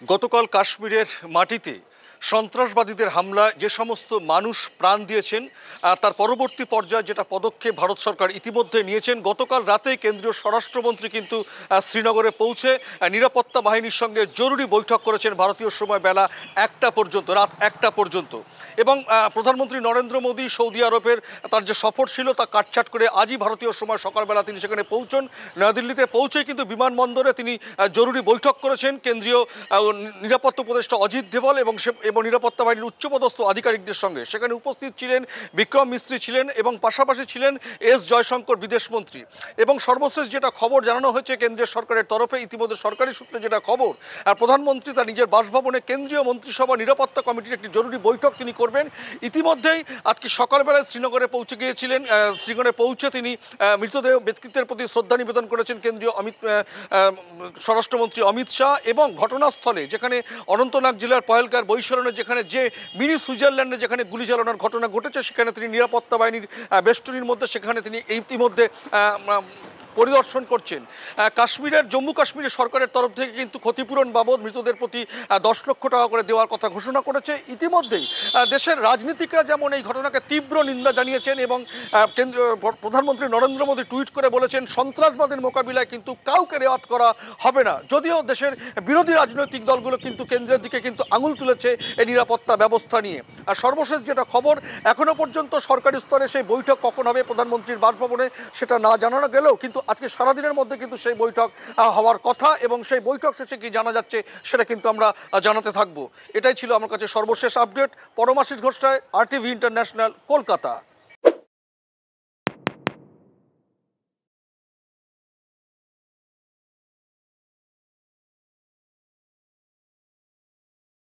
গতকাল কাশ্মীরের মাটিতে সন্ত্রাসবাদীদের হামলায় যে সমস্ত মানুষ প্রাণ দিয়েছেন তার পরবর্তী পর্যায়ে যেটা পদক্ষেপ ভারত সরকার ইতিমধ্যে নিয়েছেন। গতকাল রাতে কেন্দ্রীয় স্বরাষ্ট্রমন্ত্রী কিন্তু শ্রীনগরে পৌঁছে নিরাপত্তা বাহিনীর সঙ্গে জরুরি বৈঠক করেছেন ভারতীয় সময় বেলা 1টা পর্যন্ত, রাত 1টা পর্যন্ত। এবং প্রধানমন্ত্রী নরেন্দ্র মোদী সৌদি আরবের তার যে সফর ছিল তা কাটছাট করে আজই ভারতীয় সময় সকালবেলা তিনি সেখানে পৌঁছন। নয়াদিল্লিতে পৌঁছে কিন্তু বিমানবন্দরে তিনি জরুরি বৈঠক করেছেন কেন্দ্রীয় নিরাপত্তা উপদেষ্টা অজিত ডোভাল এবং নিরাপত্তা বাহিনীর উচ্চপদস্থ আধিকারিকদের সঙ্গে। সেখানে উপস্থিত ছিলেন বিক্রম মিস্ত্রি ছিলেন এবং পাশাপাশি ছিলেন এস জয়শঙ্কর বিদেশমন্ত্রী। এবং সর্বশেষ যেটা খবর জানানো হয়েছে কেন্দ্রীয় সরকারের তরফে, ইতিমধ্যে সরকারি সূত্রে যেটা খবর, প্রধানমন্ত্রী তার নিজের বাসভবনে কেন্দ্রীয় মন্ত্রিসভা নিরাপত্তা কমিটির একটি জরুরি বৈঠক তিনি করবেন। ইতিমধ্যেই আজকে সকালবেলায় শ্রীনগরে পৌঁছে গিয়েছিলেন। শ্রীনগরে পৌঁছে তিনি মৃতদেহ ব্যক্তিত্বের প্রতি শ্রদ্ধা নিবেদন করেছেন কেন্দ্রীয় স্বরাষ্ট্রমন্ত্রী অমিত শাহ। এবং ঘটনাস্থলে যেখানে অনন্তনাগ জেলার পহেলগাঁর বৈশালনে যেখানে যে মিনি সুইজারল্যান্ডে যেখানে গুলি চালানোর ঘটনা ঘটেছে, সেখানে তিনি নিরাপত্তা বাহিনীর বেষ্টনীর মধ্যে সেখানে তিনি ইতিমধ্যে পরিদর্শন করছেন। কাশ্মীরের জম্মু কাশ্মীরের সরকারের তরফ থেকে কিন্তু ক্ষতিপূরণ বাবদ মৃতদের প্রতি 10 লক্ষ টাকা করে দেওয়ার কথা ঘোষণা করেছে। ইতিমধ্যেই দেশের রাজনীতিকরা যেমন এই ঘটনাকে তীব্র নিন্দা জানিয়েছেন এবং প্রধানমন্ত্রী নরেন্দ্র মোদী টুইট করে বলেছেন সন্ত্রাসবাদের মোকাবিলায় কিন্তু কাউকে রেওয়াত করা হবে না। যদিও দেশের বিরোধী রাজনৈতিক দলগুলো কিন্তু কেন্দ্রের দিকে কিন্তু আঙুল তুলেছে এই নিরাপত্তা ব্যবস্থা নিয়ে। আর সর্বশেষ যেটা খবর, এখনো পর্যন্ত সরকারি স্তরে সেই বৈঠক কখন হবে প্রধানমন্ত্রীর বাসভবনে সেটা না জানানো গেলেও কিন্তু আজকে সারাদিনের মধ্যে কিন্তু সেই বৈঠক হওয়ার কথা এবং সেই বৈঠক শেষে কি জানা যাচ্ছে সেটা কিন্তু আমরা জানাতে থাকবো। এটাই ছিল আমার কাছে সর্বশেষ update. Paramashis Ghosh, RTV international, Kolkata.